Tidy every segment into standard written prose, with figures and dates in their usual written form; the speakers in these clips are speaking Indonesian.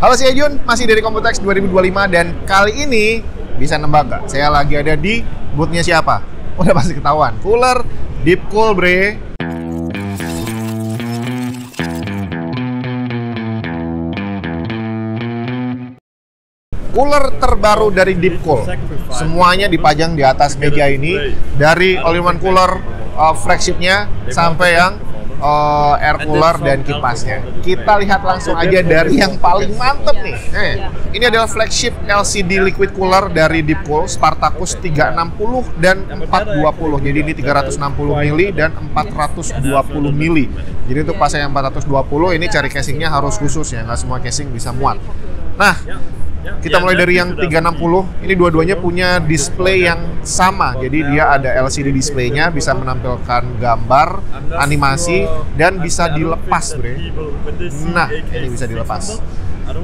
Halo, saya Jun, masih dari Computex 2025 dan kali ini bisa nebak gak? Saya lagi ada di boothnya siapa? Udah pasti ketahuan, cooler Deepcool, bre. Cooler terbaru dari Deepcool, semuanya dipajang di atas meja ini, dari all-in-one cooler flagshipnya sampai yang air cooler dan kipasnya. Kita lihat langsung aja dari yang paling mantep nih. Ini adalah flagship LCD liquid cooler dari Deepcool, Spartacus 360 dan 420. Jadi ini 360 mili dan 420 mili. Jadi untuk pasang yang 420 ini cari casingnya harus khusus ya, nggak semua casing bisa muat. Nah, kita mulai dari yang 360, ini dua-duanya punya display yang sama. Jadi dia ada LCD displaynya, bisa menampilkan gambar, animasi, dan bisa dilepas, bre. Nah, ini bisa dilepas.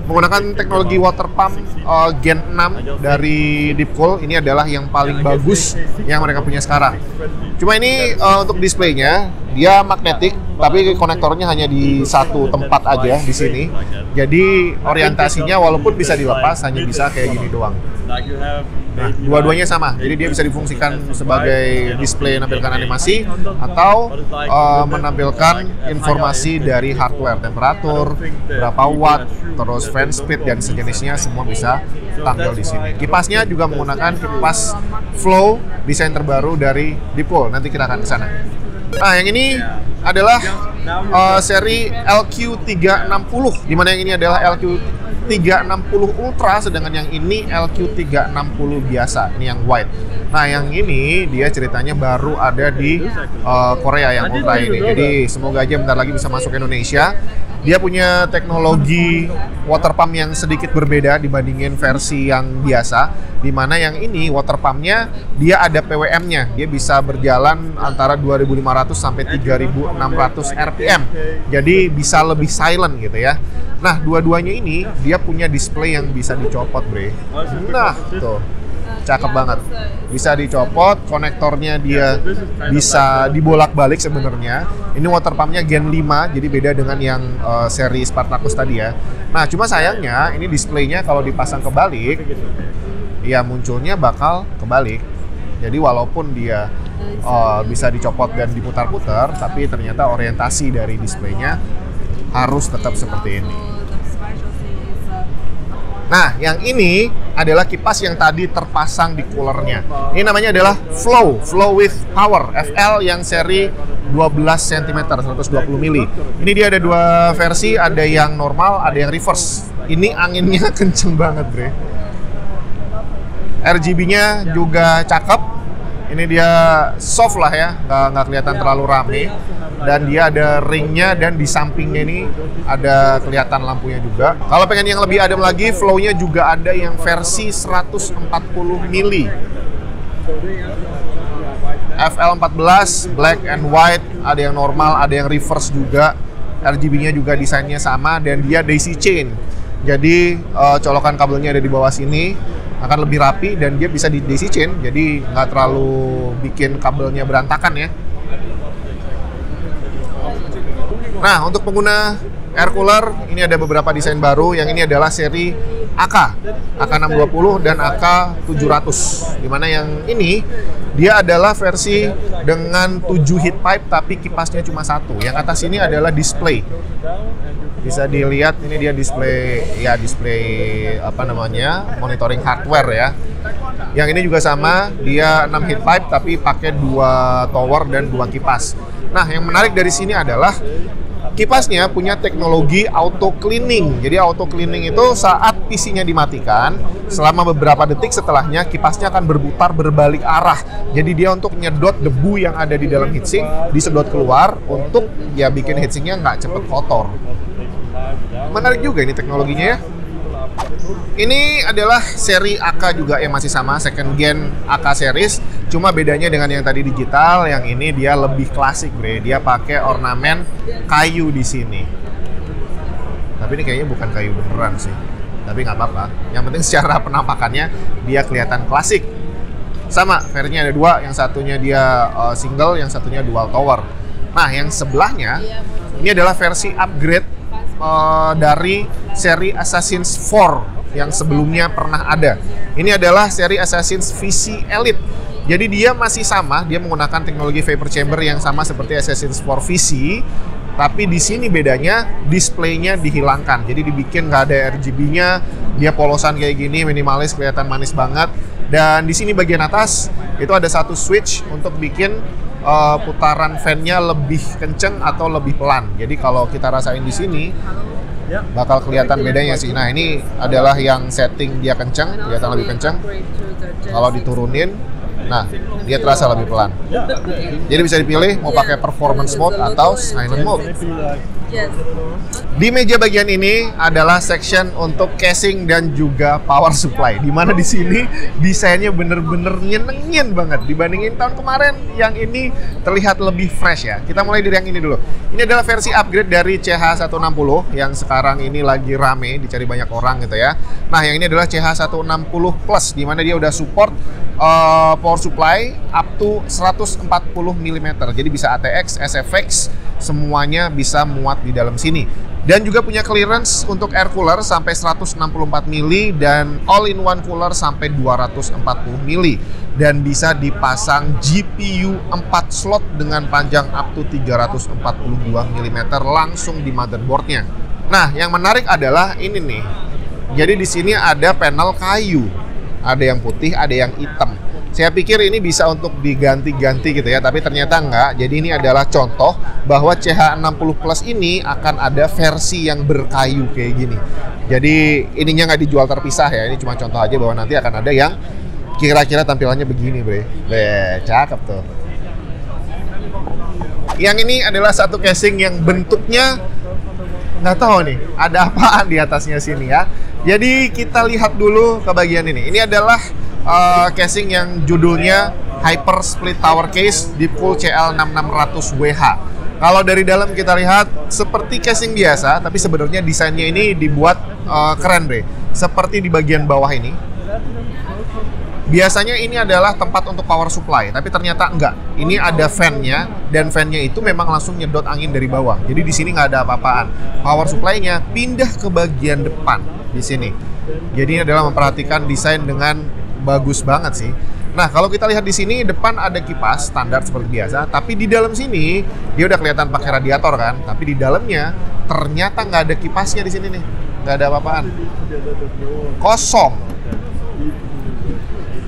Menggunakan teknologi water pump Gen 6 dari Deepcool, ini adalah yang paling bagus yang mereka punya sekarang. Cuma ini untuk displaynya, dia magnetik, tapi konektornya hanya di satu tempat aja di sini. Jadi orientasinya walaupun bisa dilepas, hanya bisa kayak gini doang. Nah, dua-duanya sama. Jadi dia bisa difungsikan sebagai display menampilkan animasi atau menampilkan informasi dari hardware, temperatur, berapa watt, terus fan speed dan sejenisnya semua bisa tampil di sini. Kipasnya juga menggunakan kipas Flow, desain terbaru dari Deepcool. Nanti kita akan ke sana. Nah, yang ini adalah seri LQ360, di mana yang ini adalah LQ360 Ultra, sedangkan yang ini LQ360 biasa, ini yang white. Nah, yang ini dia ceritanya baru ada di Korea yang Ultra ini. Jadi semoga aja bentar lagi bisa masuk ke Indonesia. Dia punya teknologi water pump yang sedikit berbeda dibandingin versi yang biasa, di mana yang ini water pumpnya dia ada PWM-nya, dia bisa berjalan antara 2.500 sampai 3.600 RPM, jadi bisa lebih silent gitu ya. Nah, dua-duanya ini dia punya display yang bisa dicopot, bre. Nah, tuh. Cakep banget, bisa dicopot, konektornya dia bisa dibolak-balik sebenarnya. Ini water pumpnya Gen 5, jadi beda dengan yang seri Spartacus tadi ya. Nah, cuma sayangnya ini displaynya kalau dipasang kebalik, ya munculnya bakal kebalik. Jadi walaupun dia bisa dicopot dan diputar-putar, tapi ternyata orientasi dari displaynya harus tetap seperti ini. Nah, yang ini adalah kipas yang tadi terpasang di coolernya. Ini namanya adalah Flow with Power FL yang seri 12 cm, 120 mili. Ini dia ada dua versi, ada yang normal, ada yang reverse. Ini anginnya kenceng banget, bre. RGB-nya juga cakep. Ini dia soft lah ya, nggak kelihatan terlalu rame. Dan dia ada ringnya, dan di sampingnya ini ada kelihatan lampunya juga. Kalau pengen yang lebih adem lagi, flow-nya juga ada yang versi 140 mili. FL14, black and white, ada yang normal, ada yang reverse juga. RGB-nya juga desainnya sama, dan dia daisy chain. Jadi colokan kabelnya ada di bawah sini, akan lebih rapi, dan dia bisa di daisy chain, jadi nggak terlalu bikin kabelnya berantakan ya. Nah, untuk pengguna air cooler, ini ada beberapa desain baru. Yang ini adalah seri AK620 dan AK700. Dimana yang ini, dia adalah versi dengan 7 heat pipe, tapi kipasnya cuma satu. Yang atas ini adalah display. Bisa dilihat, ini dia display apa namanya, monitoring hardware ya. Yang ini juga sama, dia 6 heat pipe, tapi pakai 2 tower dan 2 kipas. Nah, yang menarik dari sini adalah kipasnya punya teknologi auto cleaning. Jadi auto cleaning itu saat PC-nya dimatikan, selama beberapa detik setelahnya kipasnya akan berputar berbalik arah. Jadi dia untuk nyedot debu yang ada di dalam heatsink, disedot keluar untuk ya bikin heatsinknya nggak cepet kotor. Menarik juga ini teknologinya ya. Ini adalah seri AK juga yang masih sama, second gen AK series. Cuma bedanya dengan yang tadi digital, yang ini dia lebih klasik, bre. Dia pakai ornamen kayu di sini. Tapi ini kayaknya bukan kayu beneran sih. Tapi nggak apa-apa. Yang penting secara penampakannya dia kelihatan klasik. Sama, variannya ada dua. Yang satunya dia single, yang satunya dual tower. Nah, yang sebelahnya ini adalah versi upgrade dari seri Assassin's 4 yang sebelumnya pernah ada. Ini adalah seri Assassin's VC Elite. Jadi dia masih sama, dia menggunakan teknologi vapor chamber yang sama seperti Assassin's 4 VC, tapi di sini bedanya displaynya dihilangkan. Jadi dibikin nggak ada RGB-nya, dia polosan kayak gini, minimalis, kelihatan manis banget. Dan di sini bagian atas itu ada satu switch untuk bikin putaran fan-nya lebih kenceng atau lebih pelan. Jadi kalau kita rasain di sini bakal kelihatan bedanya sih. Nah, ini adalah yang setting dia kenceng, kelihatan lebih kenceng. Kalau diturunin, nah, dia terasa lebih pelan. Jadi bisa dipilih mau pakai performance mode atau silent mode. Di meja bagian ini adalah section untuk casing dan juga power supply. Dimana di sini desainnya bener-bener nyenengin banget dibandingin tahun kemarin. Yang ini terlihat lebih fresh ya. Kita mulai dari yang ini dulu. Ini adalah versi upgrade dari CH160 yang sekarang ini lagi rame dicari banyak orang gitu ya. Nah, yang ini adalah CH160 Plus, dimana dia udah support power supply up to 140 mm. Jadi bisa ATX, SFX, semuanya bisa muat di dalam sini. Dan juga punya clearance untuk air cooler sampai 164 mili dan all-in-one cooler sampai 240 mili. Dan bisa dipasang GPU 4 slot dengan panjang up to 342 mm langsung di motherboardnya. Nah, yang menarik adalah ini nih. Jadi di sini ada panel kayu. Ada yang putih, ada yang hitam. Saya pikir ini bisa untuk diganti-ganti gitu ya, tapi ternyata enggak. Jadi ini adalah contoh bahwa CH60 Plus ini akan ada versi yang berkayu kayak gini. Jadi ininya nggak dijual terpisah ya, ini cuma contoh aja bahwa nanti akan ada yang kira-kira tampilannya begini, bre. Cakep tuh. Yang ini adalah satu casing yang bentuknya nggak tahu nih, ada apaan di atasnya sini ya. Jadi kita lihat dulu ke bagian ini. Ini adalah casing yang judulnya Hyper Split Tower Case Deepcool CL6600WH. Kalau dari dalam kita lihat seperti casing biasa, tapi sebenarnya desainnya ini dibuat keren deh. Seperti di bagian bawah ini. Biasanya ini adalah tempat untuk power supply, tapi ternyata enggak. Ini ada fan-nya, dan fan-nya itu memang langsung nyedot angin dari bawah. Jadi di sini nggak ada apa-apaan. Power supply-nya pindah ke bagian depan di sini. Jadi ini adalah memperhatikan desain dengan bagus banget sih. Nah, kalau kita lihat di sini depan ada kipas standar seperti biasa, tapi di dalam sini dia udah kelihatan pakai radiator kan, tapi di dalamnya ternyata nggak ada kipasnya di sini nih, nggak ada apa-apaan, kosong.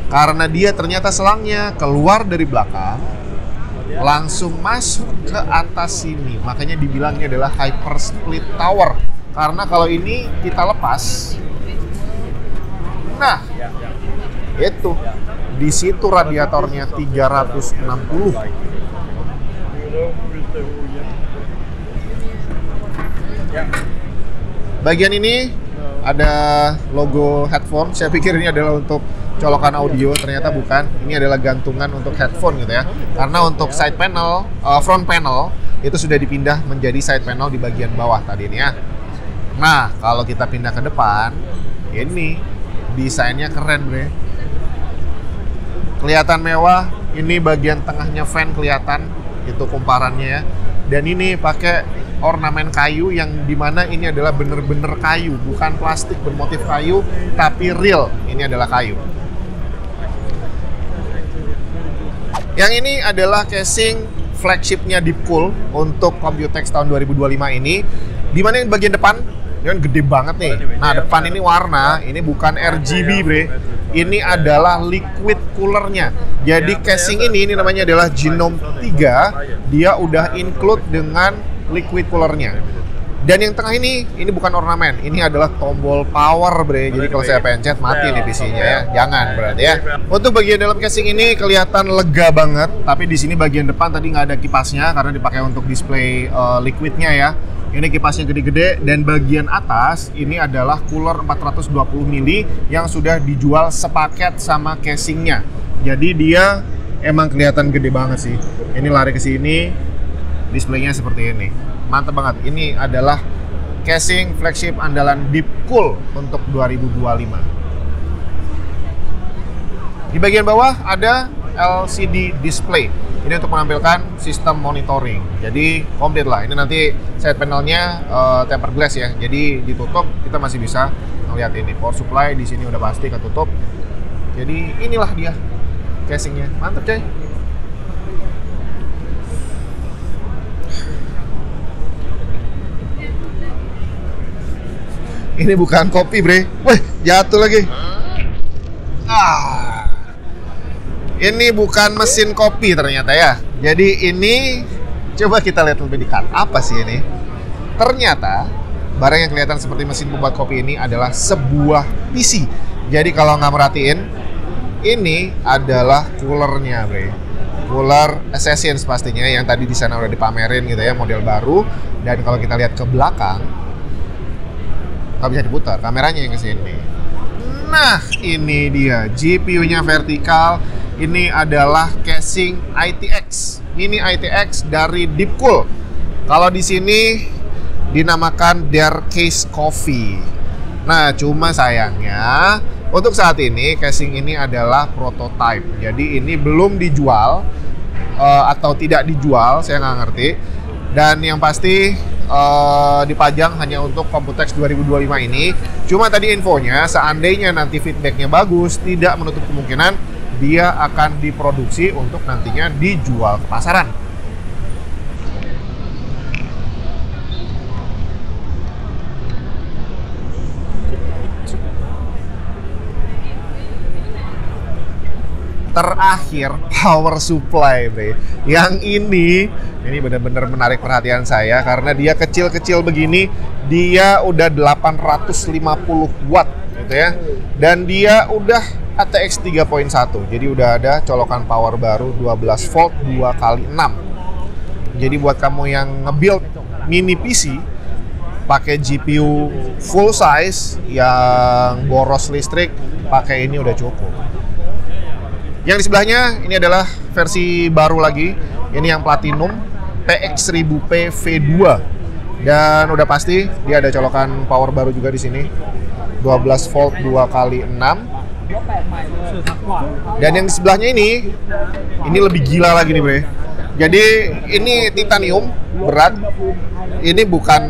Karena dia ternyata selangnya keluar dari belakang, langsung masuk ke atas sini. Makanya dibilangnya adalah Hyper Split Tower. Karena kalau ini kita lepas, nah, itu di situ radiatornya 360. Bagian ini ada logo headphone. Saya pikir ini adalah untuk colokan audio, ternyata bukan. Ini adalah gantungan untuk headphone gitu ya. Karena untuk side panel, front panel itu sudah dipindah menjadi side panel di bagian bawah tadi ini ya. Nah, kalau kita pindah ke depan, ini desainnya keren, bre. Kelihatan mewah. Ini bagian tengahnya fan kelihatan, itu kumparannya ya. Dan ini pakai ornamen kayu yang dimana ini adalah bener-bener kayu, bukan plastik bermotif kayu, tapi real. Ini adalah kayu. Yang ini adalah casing flagshipnya Deepcool untuk Computex tahun 2025 ini. Dimana yang bagian depan, ini kan gede banget nih. Nah, depan ini warna, ini bukan RGB, bre. Ini adalah liquid coolernya. Jadi casing ini namanya adalah Genome 3. Dia udah include dengan liquid coolernya. Dan yang tengah ini bukan ornamen. Ini adalah tombol power, bre. Jadi kalau saya pencet mati nih PC-nya ya. Jangan berarti ya. Untuk bagian dalam casing ini kelihatan lega banget. Tapi di sini bagian depan tadi nggak ada kipasnya karena dipakai untuk display liquidnya ya. Ini kipasnya gede-gede, dan bagian atas ini adalah cooler 420 mili yang sudah dijual sepaket sama casingnya. Jadi dia emang kelihatan gede banget sih. Ini lari ke sini, displaynya seperti ini. Mantap banget. Ini adalah casing flagship andalan Deepcool untuk 2025. Di bagian bawah ada LCD display. Ini untuk menampilkan sistem monitoring. Jadi komplit lah. Ini nanti side panelnya tempered glass ya. Jadi ditutup kita masih bisa melihat ini. Power supply di sini udah pasti ketutup. Jadi inilah dia casingnya. Mantap coy. Ini bukan kopi, bre. Wih, jatuh lagi. Ini bukan mesin kopi ternyata ya. Jadi ini coba kita lihat lebih dekat. Apa sih ini? Ternyata barang yang kelihatan seperti mesin pembuat kopi ini adalah sebuah PC. Jadi kalau nggak merhatiin, ini adalah coolernya, bre. Cooler Assassins pastinya yang tadi di sana udah dipamerin gitu ya, model baru. Dan kalau kita lihat ke belakang, nggak bisa diputar, kameranya yang kesini. Nah, ini dia GPU-nya vertikal. Ini adalah casing ITX. Ini ITX dari Deepcool. Kalau di sini dinamakan Case Coffee. Nah, cuma sayangnya untuk saat ini casing ini adalah prototype. Jadi ini belum dijual atau tidak dijual, saya nggak ngerti. Dan yang pasti dipajang hanya untuk Computex 2025 ini. Cuma tadi infonya, seandainya nanti feedbacknya bagus, tidak menutup kemungkinan dia akan diproduksi untuk nantinya dijual ke pasaran. Terakhir, power supply, bre. Yang ini benar-benar menarik perhatian saya karena dia kecil-kecil begini, dia udah 850 watt gitu ya. Dan dia udah ATX 3.1. Jadi udah ada colokan power baru 12 volt 2x6. Jadi buat kamu yang nge-build mini PC pakai GPU full size yang boros listrik, pakai ini udah cukup. Yang di sebelahnya ini adalah versi baru lagi. Ini yang Platinum PX1000P V2. Dan udah pasti dia ada colokan power baru juga di sini. 12 volt 2x6. Dan yang di sebelahnya ini lebih gila lagi nih, bre. Jadi ini titanium berat. Ini bukan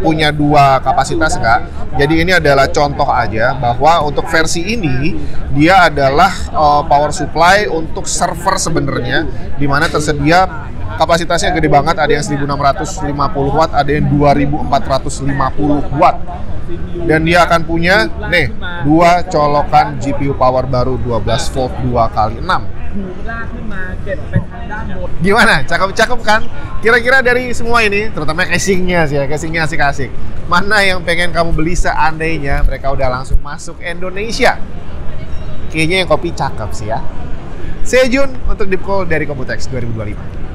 punya dua kapasitas, enggak. Jadi ini adalah contoh aja bahwa untuk versi ini dia adalah power supply untuk server sebenarnya, di mana tersedia kapasitasnya gede banget, ada yang 1650 watt, ada yang 2450 watt. Dan dia akan punya nih dua colokan GPU power baru 12 volt 2x6. Gimana? Cakep-cakep kan? Kira-kira dari semua ini, terutama casingnya sih ya, casingnya asik-asik. Mana yang pengen kamu beli seandainya mereka udah langsung masuk Indonesia? Kayaknya yang kopi cakep sih ya. Stay tune untuk Deepcool dari Computex 2025.